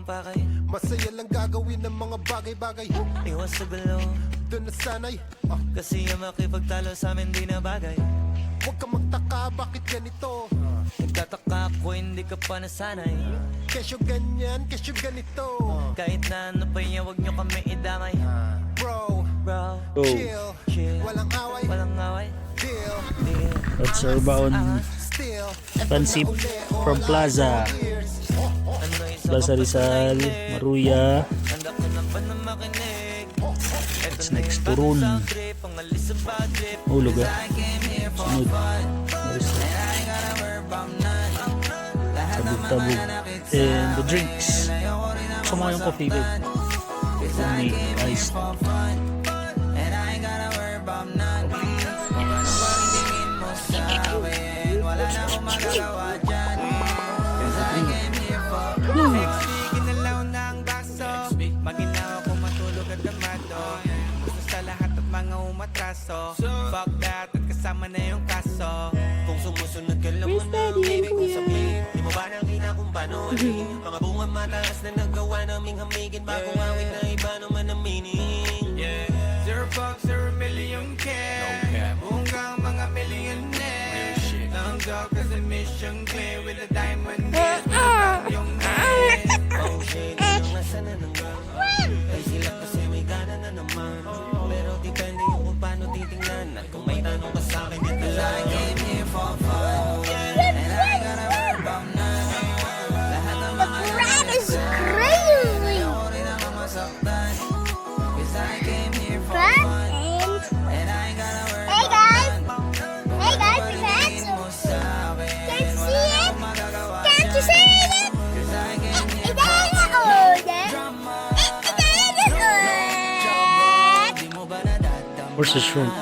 pakay. Masaya lang gagawin ng mga bagay-bagay. Iwas sa gulo, Doon na sanay. kasi yung makipagtalo sa amin di na bagay. Huwag ka magtaka bakit ganito. Nagtataka ako hindi ka pa nasanay. Kesyo ganyan, kesyo ganito. Kahit na ano pa yan, huwag nyo kami idamay. Bro, Bro, chill, chill, walang away, walang away. deal, Deal. Let's Urbaon still. Pansip from Plaza. Ano isa Plaza ka pa sa Rizal, nainig? Maruya. Handa ka na ba na makinig? Eto It's na next yung to Rune. bagong sound trip, ang alis sa bad trip. Hulog ah. I came here for Sunod. fun. Maris na. And I ain't gotta worry about none. Lahat ng mga Tabog-tabog. nanakit sa And the akin, drinks. ayoko rin na Gusto mo yung coffee, babe? Cause I May came here ice. for fun. And I ain't gotta worry about none. Kung ano ba ang tingin mo sa akin, wala na akong magagawa dyan. Cause I came here for fun. Next week, inalaw na ang baso. Maginaw ako matulog at damado. Gusto sa lahat at mga umatraso. Fuck that at kasama na yung kaso. Kung sumusunod ka lang mo na ang ibig kong sabihin. Di mo ba nakita kung paano alin? Mga bunga mataas na nagawa naming hamigin. Bagong awit na iba naman ang meaning. $0, $0 care. Bunggang mga millionaire. Nanggap ka sa mission clear with a diamond head. Yung head. Oh shit, yung nasa na naman. Ay sila kasi may gana na naman. Pero depende yung kung paano titingnan. At kung may tanong ka sa akin, dito lang. I came here for fun. And I ain't gotta worry about none. Lahat ng mga Brad is crazy. ayoko rin ako masaktan. Cause I came here for Brad fun. and And I ain't gotta worry hey about guys, none. hey guys, it's handsome. Can't you see it? Can't you see it? It's Where's the shrimp?